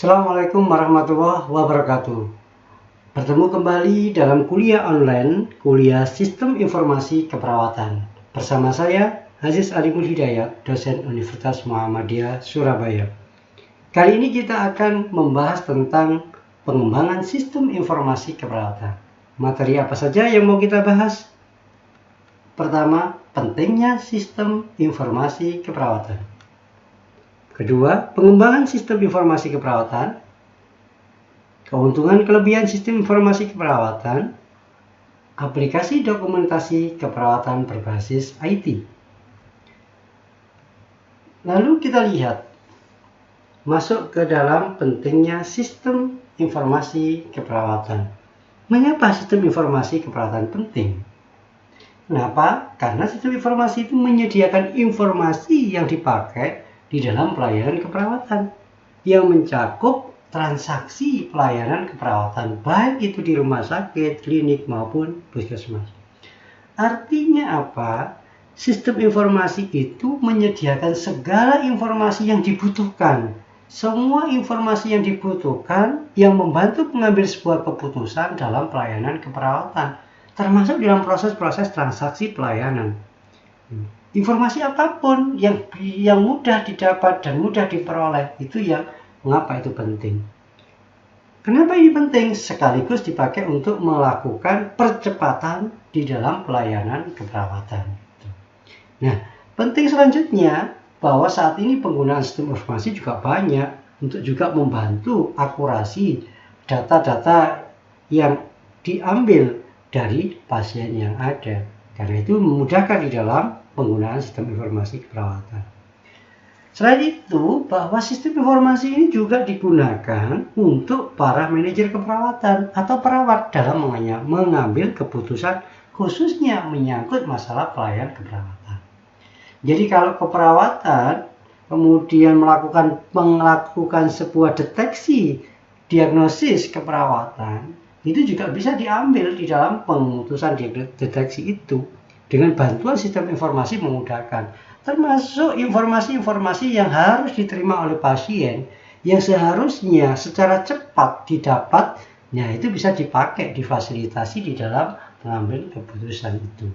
Assalamualaikum warahmatullahi wabarakatuh. Bertemu kembali dalam kuliah online, kuliah Sistem Informasi Keperawatan. Bersama saya, Aziz Alimul Hidayat, dosen Universitas Muhammadiyah, Surabaya. Kali ini kita akan membahas tentang pengembangan sistem informasi keperawatan. Materi apa saja yang mau kita bahas? Pertama, pentingnya sistem informasi keperawatan. Kedua, pengembangan sistem informasi keperawatan, keuntungan kelebihan sistem informasi keperawatan, aplikasi dokumentasi keperawatan berbasis IT. Lalu kita lihat, masuk ke dalam pentingnya sistem informasi keperawatan. Mengapa sistem informasi keperawatan penting? Kenapa? Karena sistem informasi itu menyediakan informasi yang dipakai di dalam pelayanan keperawatan yang mencakup transaksi pelayanan keperawatan, baik itu di rumah sakit, klinik maupun puskesmas. Artinya apa? Sistem informasi itu menyediakan segala informasi yang dibutuhkan. Semua informasi yang dibutuhkan yang membantu mengambil sebuah keputusan dalam pelayanan keperawatan, termasuk dalam proses-proses transaksi pelayanan. Informasi apapun yang mudah didapat dan mudah diperoleh, itu yang mengapa itu penting. Kenapa ini penting? Sekaligus dipakai untuk melakukan percepatan di dalam pelayanan keperawatan. Nah, penting selanjutnya bahwa saat ini penggunaan sistem informasi juga banyak untuk juga membantu akurasi data-data yang diambil dari pasien yang ada. Karena itu memudahkan di dalam penggunaan sistem informasi keperawatan. Selain itu, bahwa sistem informasi ini juga digunakan untuk para manajer keperawatan atau perawat dalam mengambil keputusan khususnya menyangkut masalah pelayanan keperawatan. Jadi kalau keperawatan kemudian melakukan sebuah deteksi diagnosis keperawatan, itu juga bisa diambil di dalam pemutusan deteksi itu. Dengan bantuan sistem informasi memudahkan, termasuk informasi-informasi yang harus diterima oleh pasien yang seharusnya secara cepat didapat, nah itu bisa dipakai, difasilitasi di dalam mengambil keputusan itu.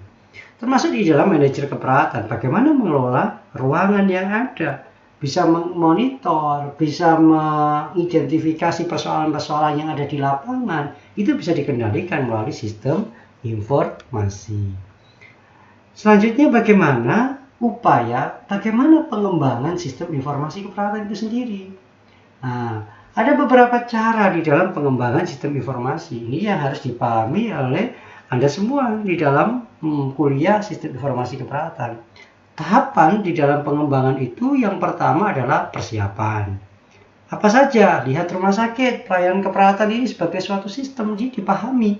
Termasuk di dalam manajer keperawatan, bagaimana mengelola ruangan yang ada, bisa memonitor, bisa mengidentifikasi persoalan-persoalan yang ada di lapangan, itu bisa dikendalikan melalui sistem informasi. Selanjutnya bagaimana pengembangan sistem informasi keperawatan itu sendiri. Nah, ada beberapa cara di dalam pengembangan sistem informasi ini yang harus dipahami oleh Anda semua di dalam kuliah sistem informasi keperawatan. Tahapan di dalam pengembangan itu yang pertama adalah persiapan. Apa saja? Lihat rumah sakit, pelayanan keperawatan ini sebagai suatu sistem, jadi dipahami.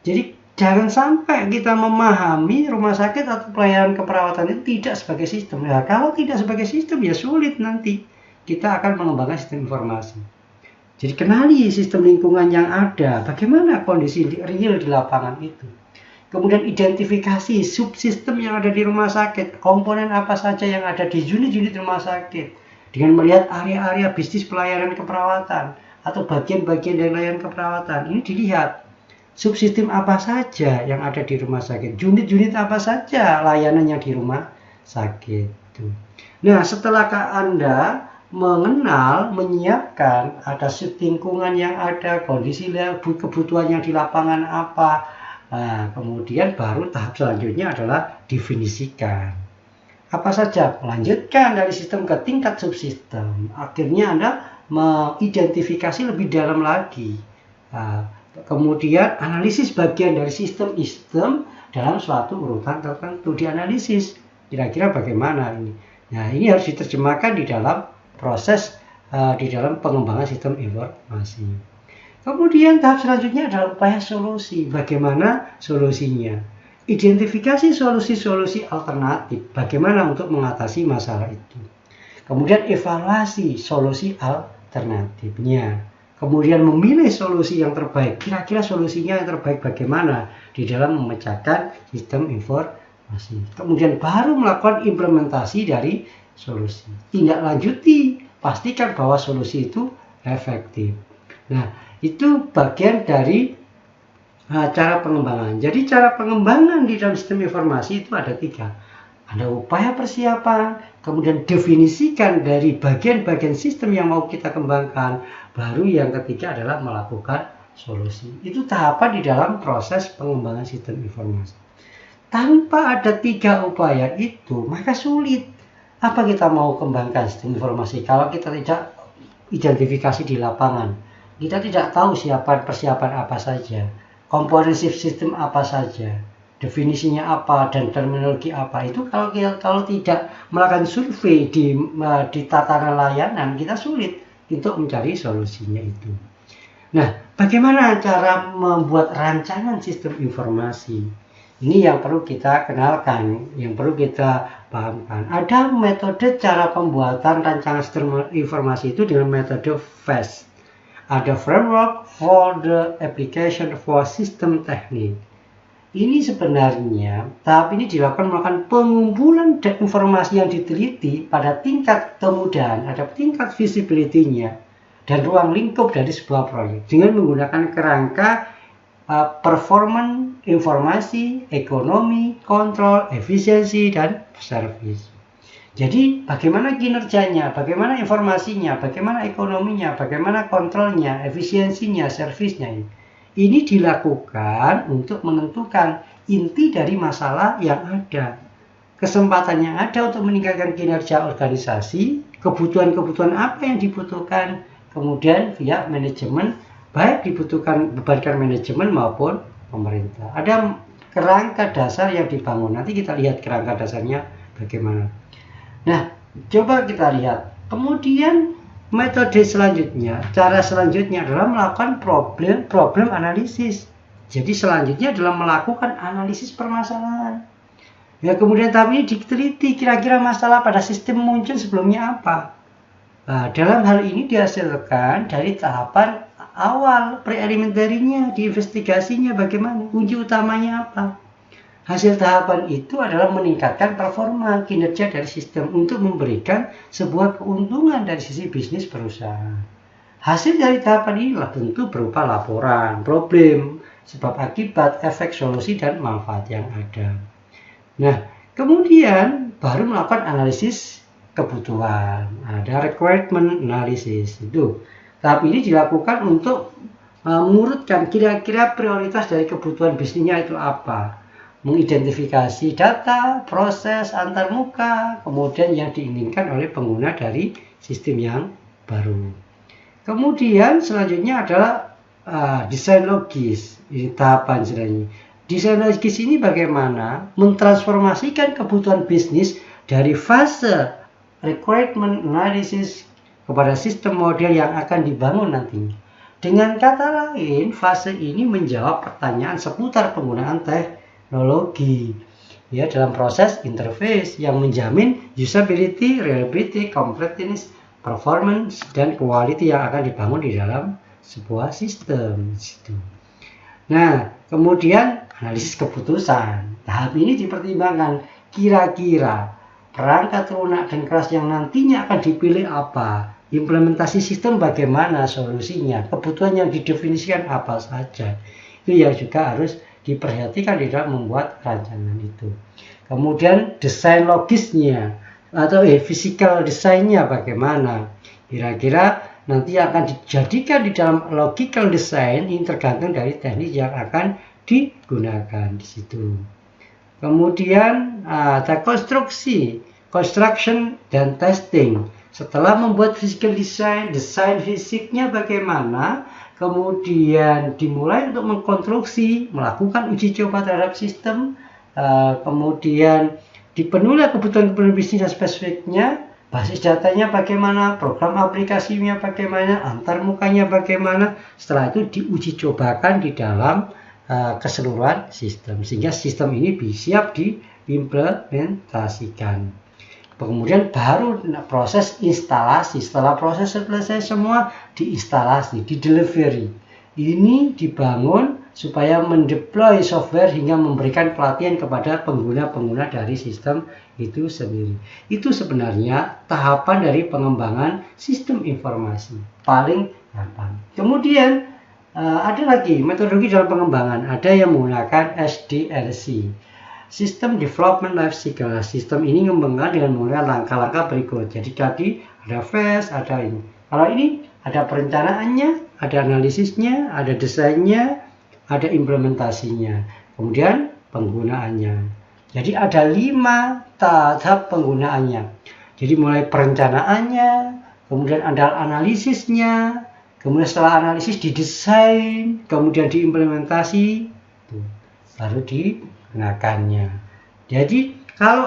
Jadi jangan sampai kita memahami rumah sakit atau pelayanan keperawatan itu tidak sebagai sistem. Ya, kalau tidak sebagai sistem ya sulit nanti kita akan mengembangkan sistem informasi. Jadi kenali sistem lingkungan yang ada, bagaimana kondisi real di lapangan itu. Kemudian identifikasi subsistem yang ada di rumah sakit, komponen apa saja yang ada di unit-unit rumah sakit. Dengan melihat area-area bisnis pelayanan keperawatan atau bagian-bagian dari layanan keperawatan, ini dilihat. Subsistem apa saja yang ada di rumah sakit, unit-unit apa saja layanan yang di rumah sakit. Nah, setelah Anda mengenal, menyiapkan, ada lingkungan yang ada, kondisi kebutuhan yang di lapangan apa, nah, kemudian baru tahap selanjutnya adalah definisikan. Apa saja, melanjutkan dari sistem ke tingkat subsistem. Akhirnya Anda mengidentifikasi lebih dalam lagi. Nah, kemudian analisis bagian dari sistem dalam suatu urutan tertentu dianalisis. Kira-kira bagaimana ini? Nah, ini harus diterjemahkan di dalam proses di dalam pengembangan sistem informasi. Kemudian tahap selanjutnya adalah upaya solusi. Bagaimana solusinya? Identifikasi solusi-solusi alternatif. Bagaimana untuk mengatasi masalah itu? Kemudian evaluasi solusi alternatifnya. Kemudian memilih solusi yang terbaik. Kira-kira solusinya yang terbaik bagaimana di dalam memecahkan sistem informasi. Kemudian baru melakukan implementasi dari solusi. Tindak lanjuti, pastikan bahwa solusi itu efektif. Nah, itu bagian dari cara pengembangan. Jadi cara pengembangan di dalam sistem informasi itu ada 3. Ada upaya persiapan, kemudian definisikan dari bagian-bagian sistem yang mau kita kembangkan. Baru yang ketiga adalah melakukan solusi. Itu tahapan di dalam proses pengembangan sistem informasi. Tanpa ada 3 upaya itu, maka sulit. Apa kita mau kembangkan sistem informasi kalau kita tidak identifikasi di lapangan? Kita tidak tahu persiapan apa saja, komponen sistem apa saja, definisinya apa dan terminologi apa. Itu kalau tidak melakukan survei di tatanan layanan, kita sulit untuk mencari solusinya itu. Nah, bagaimana cara membuat rancangan sistem informasi? Ini yang perlu kita kenalkan, yang perlu kita pahamkan. Ada metode cara pembuatan rancangan sistem informasi itu dengan metode FAST. Ada Framework for the Application for System Technique. Ini sebenarnya tahap ini dilakukan melakukan pengumpulan informasi yang diteliti pada tingkat kemudahan, ada tingkat visibility-nya dan ruang lingkup dari sebuah proyek dengan menggunakan kerangka performance, informasi, ekonomi, kontrol, efisiensi, dan service. Jadi bagaimana kinerjanya, bagaimana informasinya, bagaimana ekonominya, bagaimana kontrolnya, efisiensinya, servisnya. Ini dilakukan untuk menentukan inti dari masalah yang ada. Kesempatan yang ada untuk meningkatkan kinerja organisasi, kebutuhan-kebutuhan apa yang dibutuhkan, kemudian via manajemen, baik dibutuhkan bebankan manajemen maupun pemerintah. Ada kerangka dasar yang dibangun. Nanti kita lihat kerangka dasarnya bagaimana. Nah, coba kita lihat. Kemudian metode selanjutnya, cara selanjutnya adalah melakukan problem analisis. Jadi selanjutnya adalah melakukan analisis permasalahan. Ya, kemudian tahap ini diteliti kira-kira masalah pada sistem muncul sebelumnya apa. Nah, dalam hal ini dihasilkan dari tahapan awal pre-elementarinya, diinvestigasinya bagaimana, kunci utamanya apa. Hasil tahapan itu adalah meningkatkan performa kinerja dari sistem untuk memberikan sebuah keuntungan dari sisi bisnis perusahaan. Hasil dari tahapan inilah tentu berupa laporan, problem, sebab akibat, efek, solusi, dan manfaat yang ada. Nah, kemudian baru melakukan analisis kebutuhan, ada requirement analysis itu. Tahap ini dilakukan untuk mengurutkan kira-kira prioritas dari kebutuhan bisnisnya itu apa. Mengidentifikasi data, proses antarmuka, kemudian yang diinginkan oleh pengguna dari sistem yang baru. Kemudian selanjutnya adalah desain logis. Ini tahapan selanjutnya. Desain logis ini bagaimana mentransformasikan kebutuhan bisnis dari fase requirement analysis kepada sistem model yang akan dibangun nantinya. Dengan kata lain, fase ini menjawab pertanyaan seputar penggunaan teknologi ya dalam proses interface yang menjamin usability, reliability, completeness, performance, dan quality yang akan dibangun di dalam sebuah sistem. Nah, kemudian analisis keputusan. Tahap ini dipertimbangkan kira-kira perangkat lunak dan keras yang nantinya akan dipilih apa. Implementasi sistem bagaimana solusinya, kebutuhan yang didefinisikan apa saja. Itu yang juga harus diperhatikan di dalam membuat rancangan itu. Kemudian desain logisnya atau physical desainnya bagaimana. Kira-kira nanti akan dijadikan di dalam logical design, ini tergantung dari teknik yang akan digunakan di situ. Kemudian ada konstruksi, construction, dan testing. Setelah membuat physical design, desain fisiknya bagaimana, kemudian dimulai untuk mengkonstruksi, melakukan uji coba terhadap sistem, kemudian dipenuhilah kebutuhan bisnis dan spesifiknya, basis datanya bagaimana, program aplikasinya bagaimana, antarmukanya bagaimana. Setelah itu diuji cobakan di dalam keseluruhan sistem, sehingga sistem ini siap diimplementasikan. Kemudian baru proses instalasi. Setelah proses selesai semua, diinstalasi, di delivery. Ini dibangun supaya mendeploy software hingga memberikan pelatihan kepada pengguna-pengguna dari sistem itu sendiri. Itu sebenarnya tahapan dari pengembangan sistem informasi paling gampang. Kemudian ada lagi metodologi dalam pengembangan, ada yang menggunakan SDLC, System Development Life Cycle. Sistem ini mengembangkan dengan menggunakan langkah-langkah berikut. Jadi tadi ada phase, ada ini. Kalau ini ada perencanaannya, ada analisisnya, ada desainnya, ada implementasinya, kemudian penggunaannya. Jadi ada 5 tahap penggunaannya. Jadi mulai perencanaannya, kemudian ada analisisnya, kemudian setelah analisis didesain, kemudian diimplementasi, baru digunakannya. Jadi kalau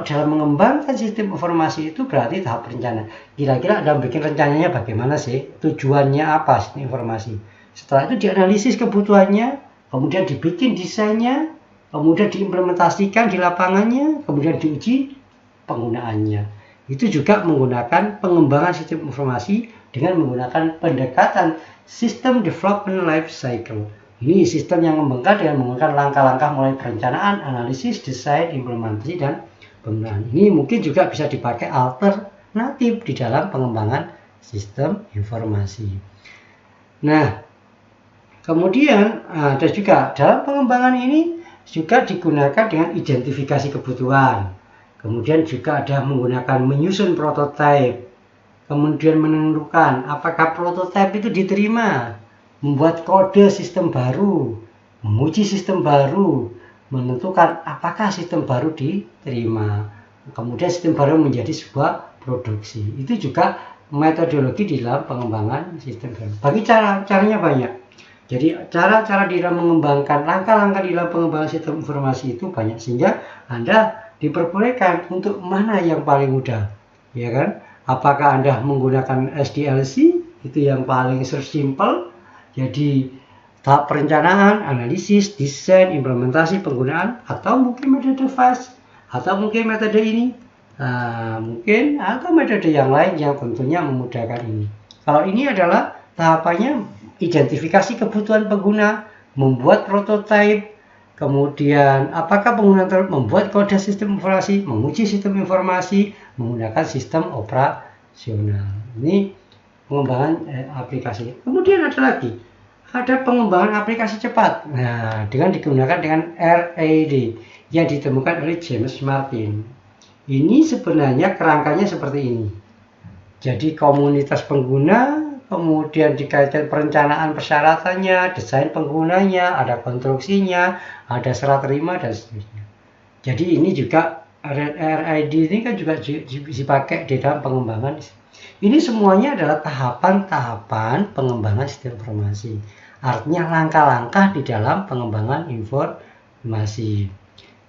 dalam mengembangkan sistem informasi itu berarti tahap rencana. Kira-kira Anda bikin rencananya bagaimana sih? Tujuannya apa sistem informasi? Setelah itu dianalisis kebutuhannya, kemudian dibikin desainnya, kemudian diimplementasikan di lapangannya, kemudian diuji penggunaannya. Itu juga menggunakan pengembangan sistem informasi dengan menggunakan pendekatan System Development Life Cycle. Ini sistem yang mengembangkan dengan menggunakan langkah-langkah mulai perencanaan, analisis, desain, implementasi, dan penggunaan. Ini mungkin juga bisa dipakai alternatif di dalam pengembangan sistem informasi. Nah, kemudian ada juga dalam pengembangan ini juga digunakan dengan identifikasi kebutuhan. Kemudian juga ada menggunakan menyusun prototipe. Kemudian menentukan apakah prototipe itu diterima. Membuat kode sistem baru. Menguji sistem baru. Menentukan apakah sistem baru diterima. Kemudian sistem baru menjadi sebuah produksi. Itu juga metodologi di dalam pengembangan sistem baru. Bagi caranya banyak. Jadi cara-cara di dalam mengembangkan langkah-langkah di dalam pengembangan sistem informasi itu banyak, sehingga Anda diperbolehkan untuk mana yang paling mudah, ya kan? Apakah Anda menggunakan SDLC, itu yang paling simple, jadi tahap perencanaan, analisis, desain, implementasi, penggunaan, atau mungkin metode phase, atau mungkin metode ini, mungkin atau metode yang lain yang tentunya memudahkan ini. Kalau ini adalah tahapannya identifikasi kebutuhan pengguna, membuat prototipe, kemudian apakah pengguna membuat kode sistem informasi, menguji sistem informasi, menggunakan sistem operasional. Ini pengembangan aplikasi. Kemudian ada pengembangan aplikasi cepat. Nah, digunakan dengan RAD yang ditemukan oleh James Martin. Ini sebenarnya kerangkanya seperti ini. Jadi komunitas pengguna, kemudian dikaitkan perencanaan persyaratannya, desain penggunanya, ada konstruksinya, ada serah terima, dan seterusnya. Jadi ini juga RAD ini kan juga dipakai di dalam pengembangan. Ini semuanya adalah tahapan-tahapan pengembangan sistem informasi. Artinya langkah-langkah di dalam pengembangan informasi.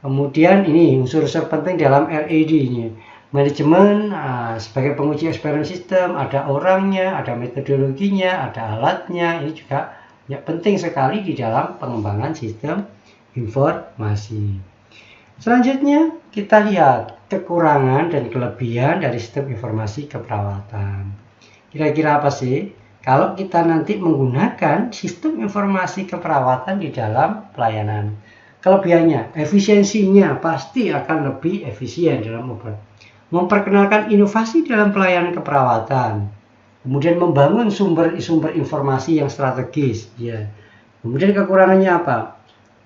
Kemudian ini unsur-unsur penting dalam RAD ini. Manajemen sebagai penguji eksperimen sistem, ada orangnya, ada metodologinya, ada alatnya. Ini juga penting sekali di dalam pengembangan sistem informasi. Selanjutnya kita lihat kekurangan dan kelebihan dari sistem informasi keperawatan. Kira-kira apa sih kalau kita nanti menggunakan sistem informasi keperawatan di dalam pelayanan? Kelebihannya, efisiensinya pasti akan lebih efisien dalam operasi. Memperkenalkan inovasi dalam pelayanan keperawatan, kemudian membangun sumber-sumber informasi yang strategis, ya. Kemudian kekurangannya apa?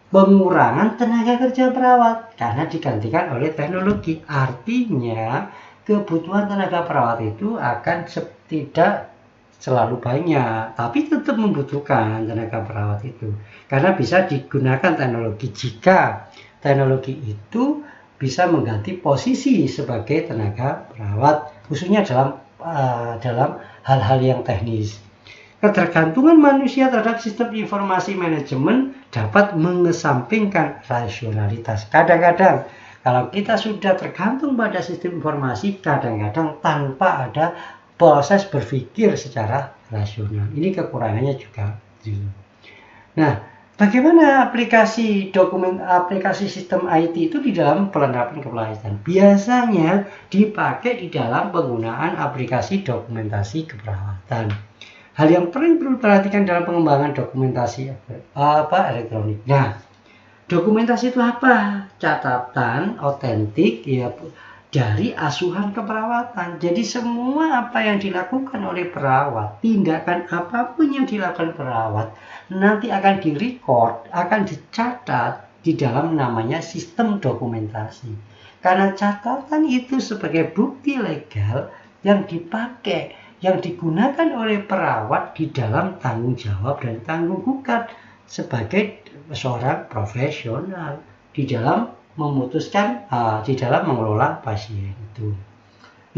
Pengurangan tenaga kerja perawat karena digantikan oleh teknologi. Artinya kebutuhan tenaga perawat itu akan tidak selalu banyak, tapi tetap membutuhkan tenaga perawat itu karena bisa digunakan teknologi jika teknologi itu bisa mengganti posisi sebagai tenaga perawat, khususnya dalam hal-hal yang teknis. Ketergantungan manusia terhadap sistem informasi manajemen dapat mengesampingkan rasionalitas. Kadang-kadang kalau kita sudah tergantung pada sistem informasi, kadang-kadang tanpa ada proses berpikir secara rasional. Ini kekurangannya juga. Nah, bagaimana aplikasi sistem IT itu di dalam penerapan keperawatan? Biasanya dipakai di dalam penggunaan aplikasi dokumentasi keperawatan. hal yang perlu diperhatikan dalam pengembangan dokumentasi elektronik. Nah, dokumentasi itu apa? Catatan otentik ya dari asuhan keperawatan. Jadi semua apa yang dilakukan oleh perawat, tindakan apapun yang dilakukan perawat, nanti akan direcord, akan dicatat di dalam namanya sistem dokumentasi. Karena catatan itu sebagai bukti legal yang dipakai, yang digunakan oleh perawat di dalam tanggung jawab dan tanggung jawab sebagai seorang profesional di dalam memutuskan, di dalam mengelola pasien itu.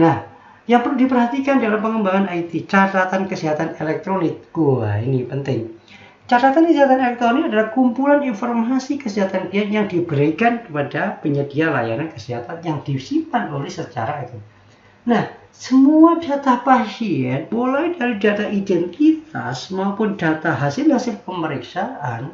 Nah, yang perlu diperhatikan dalam pengembangan IT, catatan kesehatan elektronik. Wah, ini penting. Catatan kesehatan elektronik adalah kumpulan informasi kesehatan yang diberikan kepada penyedia layanan kesehatan yang disimpan oleh secara elektronik. Nah, semua data pasien, mulai dari data identitas maupun data hasil-hasil pemeriksaan,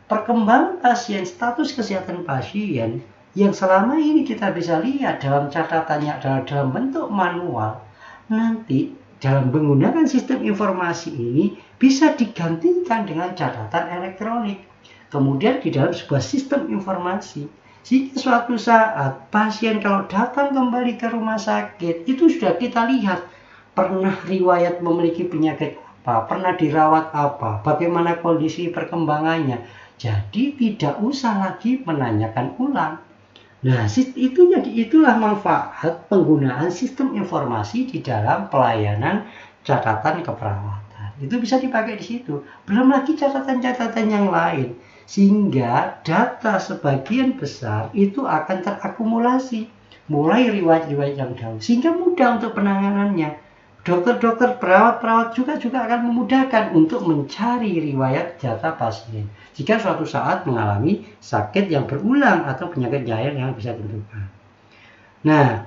perkembangan pasien, status kesehatan pasien, yang selama ini kita bisa lihat dalam catatannya dalam bentuk manual, nanti dalam menggunakan sistem informasi ini bisa digantikan dengan catatan elektronik. Kemudian di dalam sebuah sistem informasi, jika suatu saat pasien kalau datang kembali ke rumah sakit, itu sudah kita lihat pernah riwayat memiliki penyakit apa, pernah dirawat apa, bagaimana kondisi perkembangannya. Jadi tidak usah lagi menanyakan ulang. Nah, itulah manfaat penggunaan sistem informasi di dalam pelayanan catatan keperawatan. Itu bisa dipakai di situ. Belum lagi catatan-catatan yang lain. Sehingga data sebagian besar itu akan terakumulasi. Mulai riwayat-riwayat yang dahulu. Sehingga mudah untuk penanganannya. Dokter-dokter, perawat-perawat juga akan memudahkan untuk mencari riwayat data pasien jika suatu saat mengalami sakit yang berulang atau penyakit lain yang bisa ditentukan. Nah,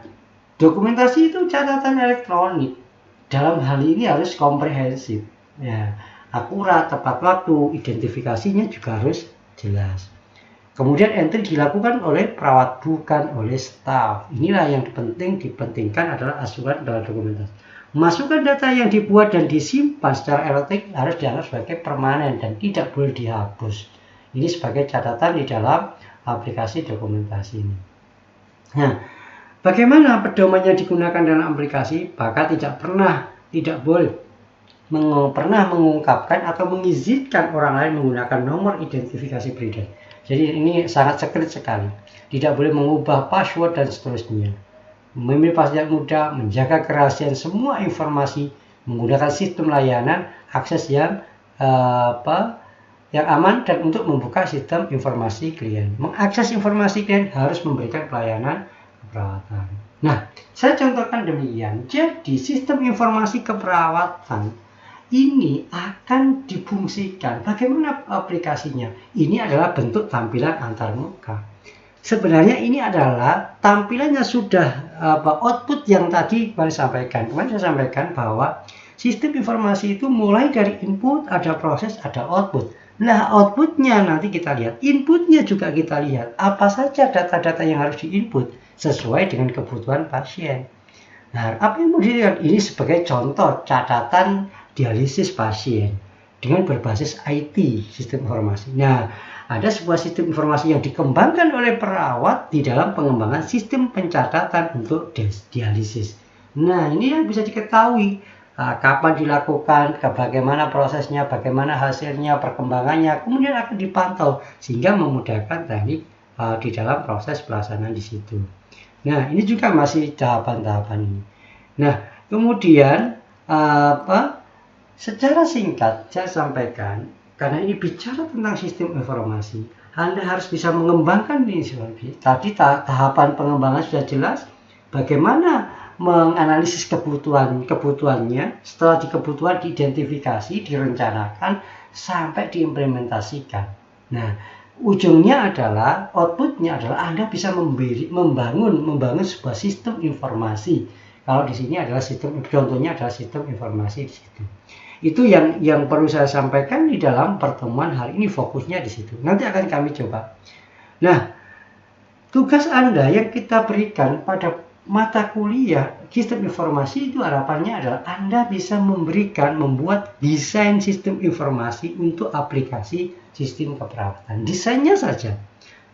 dokumentasi itu catatan elektronik. Dalam hal ini harus komprehensif, ya, akurat, tepat waktu, identifikasinya juga harus jelas. Kemudian entry dilakukan oleh perawat, bukan oleh staf. Inilah yang dipentingkan adalah asuhan dalam dokumentasi. Masukkan data yang dibuat dan disimpan secara elektronik harus dianggap sebagai permanen dan tidak boleh dihapus. Ini sebagai catatan di dalam aplikasi dokumentasi ini. Nah, bagaimana pedoman yang digunakan dalam aplikasi? Maka tidak boleh mengungkapkan atau mengizinkan orang lain menggunakan nomor identifikasi pribadi. Jadi ini sangat secret sekali. Tidak boleh mengubah password dan seterusnya. Memilih pasien mudah, menjaga kerahasiaan semua informasi, menggunakan sistem layanan, akses yang aman dan untuk membuka sistem informasi klien. Mengakses informasi klien harus memberikan pelayanan keperawatan. Nah, saya contohkan demikian. Jadi, sistem informasi keperawatan ini akan difungsikan. Bagaimana aplikasinya? Ini adalah bentuk tampilan antarmuka. Sebenarnya ini adalah tampilannya sudah output yang tadi saya sampaikan. Kemarin saya sampaikan bahwa sistem informasi itu mulai dari input, ada proses, ada output. Nah, outputnya nanti kita lihat, inputnya juga kita lihat. Apa saja data-data yang harus diinput sesuai dengan kebutuhan pasien. Nah, apa yang mau dilihat? Ini sebagai contoh catatan dialisis pasien dengan berbasis IT, sistem informasi. Nah, ada sebuah sistem informasi yang dikembangkan oleh perawat di dalam pengembangan sistem pencatatan untuk dialisis. Nah, ini yang bisa diketahui kapan dilakukan, bagaimana prosesnya, bagaimana hasilnya, perkembangannya, kemudian akan dipantau sehingga memudahkan teknik di dalam proses pelaksanaan di situ. Nah, ini juga masih tahapan-tahapan ini. Nah, kemudian secara singkat saya sampaikan, karena ini bicara tentang sistem informasi, Anda harus bisa mengembangkan ini. Tadi tahapan pengembangan sudah jelas, bagaimana menganalisis kebutuhannya, setelah kebutuhan diidentifikasi, direncanakan, sampai diimplementasikan. Nah, ujungnya adalah, outputnya adalah Anda bisa membangun sebuah sistem informasi. Kalau di sini adalah contohnya adalah sistem informasi di situ. Itu yang perlu saya sampaikan di dalam pertemuan hari ini, fokusnya di situ. Nanti akan kami coba. Nah, tugas Anda yang kita berikan pada mata kuliah sistem informasi itu harapannya adalah Anda bisa membuat desain sistem informasi untuk aplikasi sistem keperawatan. Desainnya saja.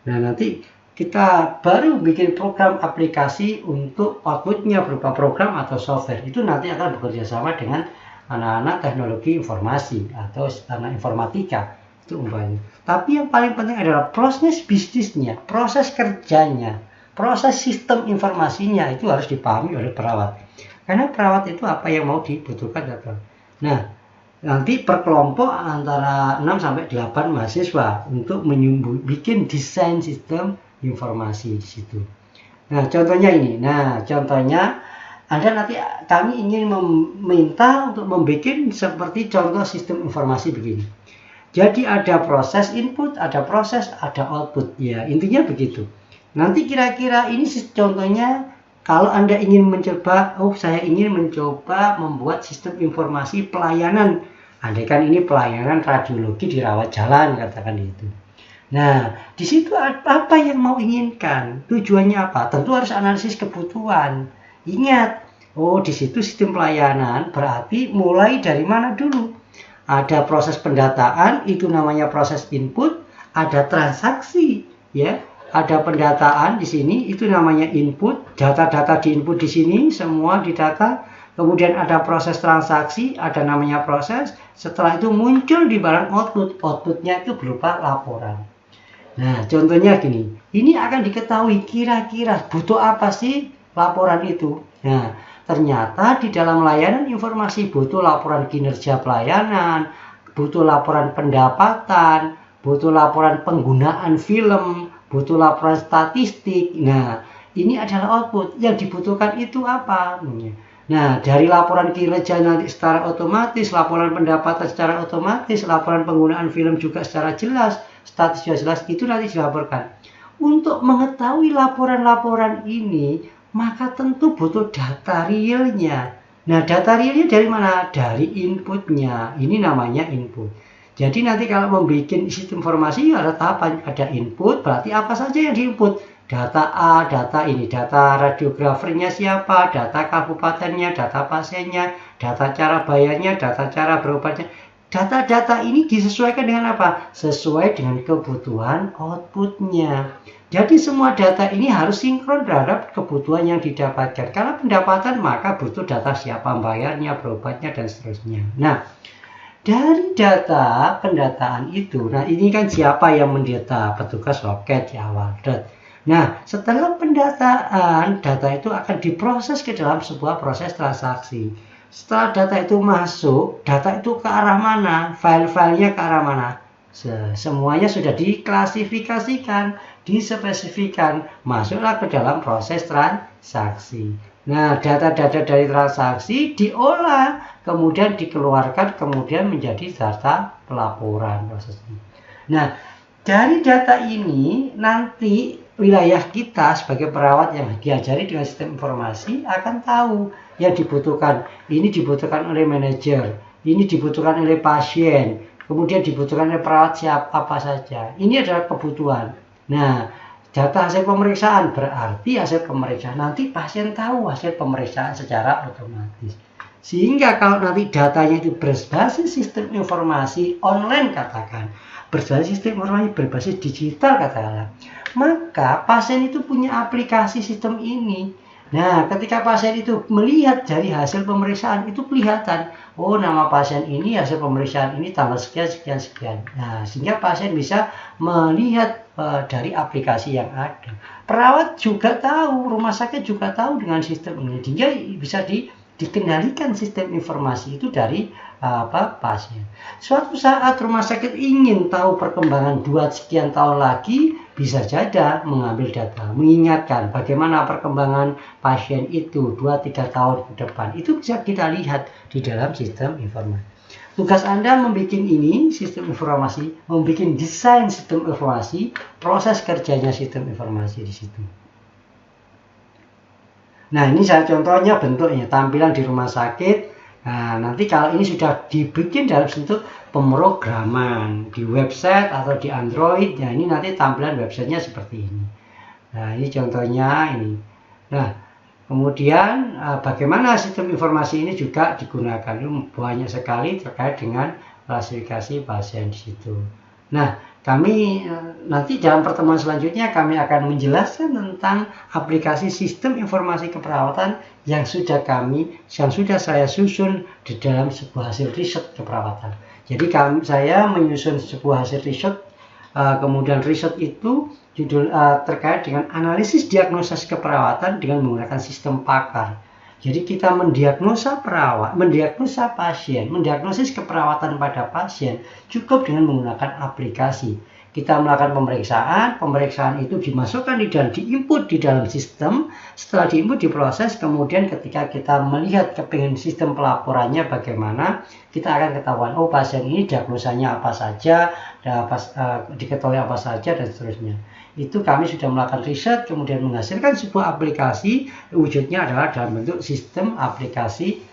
Nah, nanti kita baru bikin program aplikasi untuk outputnya berupa program atau software. Itu nanti akan bekerja sama dengan anak-anak teknologi informasi atau anak informatika. Itu umpamanya. Tapi yang paling penting adalah proses bisnisnya, proses kerjanya, proses sistem informasinya itu harus dipahami oleh perawat. Karena perawat itu apa yang mau dibutuhkan data. Nah, nanti per kelompok antara 6 sampai 8 mahasiswa untuk bikin desain sistem informasi di situ. Nah, contohnya ini. Nah, contohnya kami ingin meminta untuk membuat seperti contoh sistem informasi begini. Jadi ada proses input, ada proses, ada output. Ya, intinya begitu. Nanti kira-kira ini contohnya kalau Anda ingin mencoba, saya ingin mencoba membuat sistem informasi pelayanan. Andaikan ini pelayanan radiologi di rawat jalan, katakan itu. Nah, di situ apa yang mau inginkan? Tujuannya apa? Tentu harus analisis kebutuhan. Ingat, di situ sistem pelayanan berarti mulai dari mana dulu? Ada proses pendataan, itu namanya proses input, ada transaksi, ya. Ada pendataan di sini, itu namanya input, data-data diinput di sini, semua didata. Kemudian ada proses transaksi, ada namanya proses. Setelah itu muncul di barang output, outputnya itu berupa laporan. Nah, contohnya gini, ini akan diketahui kira-kira butuh apa sih laporan itu. Nah, ternyata di dalam layanan informasi butuh laporan kinerja pelayanan, butuh laporan pendapatan, butuh laporan penggunaan film, butuh laporan statistik. Nah, ini adalah output. Yang dibutuhkan itu apa? Nah, dari laporan kinerja nanti secara otomatis, laporan pendapatan secara otomatis, laporan penggunaan film juga secara jelas, status juga jelas, itu nanti dilaporkan. Untuk mengetahui laporan-laporan ini, maka tentu butuh data realnya. Nah, data realnya dari mana? Dari inputnya. Ini namanya input. Jadi nanti kalau membuat sistem informasi ada tahapan, ada input, berarti apa saja yang diinput? Data A, data ini, data radiografernya siapa, data kabupatennya, data pasiennya, data cara bayarnya, data cara berobatnya. Data-data ini disesuaikan dengan apa? Sesuai dengan kebutuhan outputnya. Jadi semua data ini harus sinkron terhadap kebutuhan yang didapatkan. Karena pendapatan maka butuh data siapa bayarnya, berobatnya, dan seterusnya. Nah, dari data pendataan itu, nah ini kan siapa yang mendata? Petugas loket di awal. Nah, setelah pendataan, data itu akan diproses ke dalam sebuah proses transaksi. Setelah data itu masuk, data itu ke arah mana? File-filenya ke arah mana? Semuanya sudah diklasifikasikan, dispesifikan, masuklah ke dalam proses transaksi. Nah, data-data dari transaksi diolah, kemudian dikeluarkan, kemudian menjadi data pelaporan prosesnya. Nah, dari data ini nanti wilayah kita sebagai perawat yang diajari dengan sistem informasi akan tahu yang dibutuhkan. Ini dibutuhkan oleh manajer, ini dibutuhkan oleh pasien, kemudian dibutuhkan oleh perawat apa saja. Ini adalah kebutuhan. Nah, data hasil pemeriksaan berarti hasil pemeriksaan. Nanti pasien tahu hasil pemeriksaan secara otomatis. Sehingga kalau nanti datanya itu berbasis sistem informasi online katakan, berbasis sistem informasi berbasis digital katakanlah, maka pasien itu punya aplikasi sistem ini. Nah, ketika pasien itu melihat dari hasil pemeriksaan itu kelihatan, nama pasien ini hasil pemeriksaan ini tanggal sekian sekian sekian. Nah, sehingga pasien bisa melihat dari aplikasi yang ada. Perawat juga tahu, rumah sakit juga tahu dengan sistem ini. Sehingga bisa dikendalikan sistem informasi itu dari pasien. Suatu saat rumah sakit ingin tahu perkembangan 2 sekian tahun lagi, bisa saja mengambil data, mengingatkan bagaimana perkembangan pasien itu 2-3 tahun ke depan. Itu bisa kita lihat di dalam sistem informasi. Tugas Anda membuat ini sistem informasi, membuat desain sistem informasi, proses kerjanya sistem informasi di situ. Nah, ini saya contohnya bentuknya, tampilan di rumah sakit. Nah, nanti kalau ini sudah dibikin dalam bentuk pemrograman di website atau di Android, ya ini nanti tampilan websitenya seperti ini. Nah, ini contohnya ini. Nah, Kemudian bagaimana sistem informasi ini juga digunakan, banyak sekali terkait dengan klasifikasi pasien di situ. Nah, kami nanti dalam pertemuan selanjutnya kami akan menjelaskan tentang aplikasi sistem informasi keperawatan yang sudah saya susun di dalam sebuah hasil riset keperawatan. Jadi saya menyusun sebuah hasil riset, kemudian riset itu terkait dengan analisis diagnosis keperawatan dengan menggunakan sistem PACAR. Jadi kita mendiagnosa pasien, mendiagnosis keperawatan pada pasien cukup dengan menggunakan aplikasi. Kita melakukan pemeriksaan itu dimasukkan diinput di dalam sistem, setelah diinput diproses, kemudian ketika kita melihat kepingin sistem pelaporannya bagaimana, kita akan ketahuan, oh pasien ini diagnosanya apa saja, diketahui apa saja, dan seterusnya. Itu kami sudah melakukan riset, kemudian menghasilkan sebuah aplikasi, wujudnya adalah dalam bentuk sistem aplikasi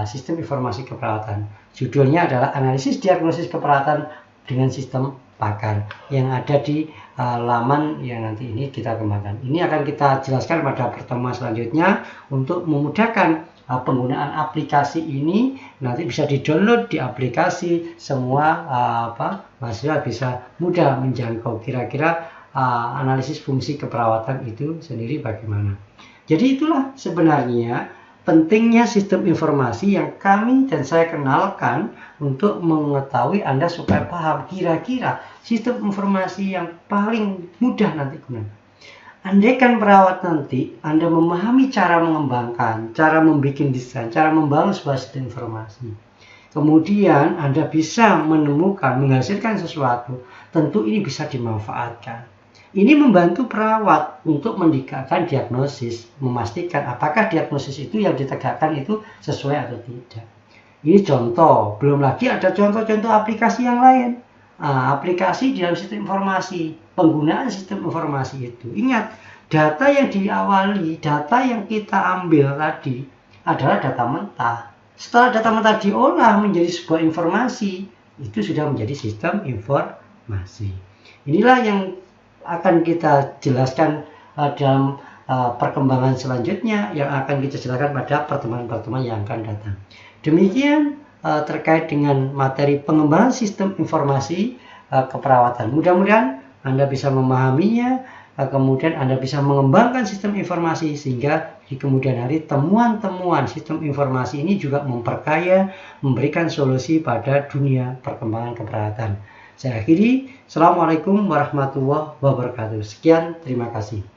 sistem informasi keperawatan. Judulnya adalah analisis diagnosis keperawatan dengan sistem PACAR yang ada di laman yang nanti ini kita kembangkan. Ini akan kita jelaskan pada pertemuan selanjutnya untuk memudahkan penggunaan aplikasi ini. Nanti bisa di-download di aplikasi, semua mahasiswa bisa mudah menjangkau kira-kira analisis fungsi keperawatan itu sendiri bagaimana. Jadi itulah sebenarnya pentingnya sistem informasi yang kami dan saya kenalkan untuk mengetahui Anda supaya paham kira-kira sistem informasi yang paling mudah nanti gunakan. Andaikan perawat nanti Anda memahami cara mengembangkan, cara membuat desain, cara membangun sebuah sistem informasi, kemudian Anda bisa menghasilkan sesuatu, tentu ini bisa dimanfaatkan. Ini membantu perawat untuk menegakkan diagnosis, memastikan apakah diagnosis itu yang ditegakkan itu sesuai atau tidak. Ini contoh, belum lagi ada contoh-contoh aplikasi yang lain. Aplikasi di dalam sistem informasi, penggunaan sistem informasi itu. Ingat, data yang diawali, data yang kita ambil tadi adalah data mentah. Setelah data mentah diolah menjadi sebuah informasi, itu sudah menjadi sistem informasi. Inilah yang akan kita jelaskan dalam perkembangan selanjutnya yang akan kita jelaskan pada pertemuan-pertemuan yang akan datang. Demikian terkait dengan materi pengembangan sistem informasi keperawatan. Mudah-mudahan Anda bisa memahaminya, kemudian Anda bisa mengembangkan sistem informasi sehingga di kemudian hari temuan-temuan sistem informasi ini juga memperkaya, memberikan solusi pada dunia perkembangan keperawatan. Saya akhiri. Assalamualaikum warahmatullahi wabarakatuh. Sekian, terima kasih.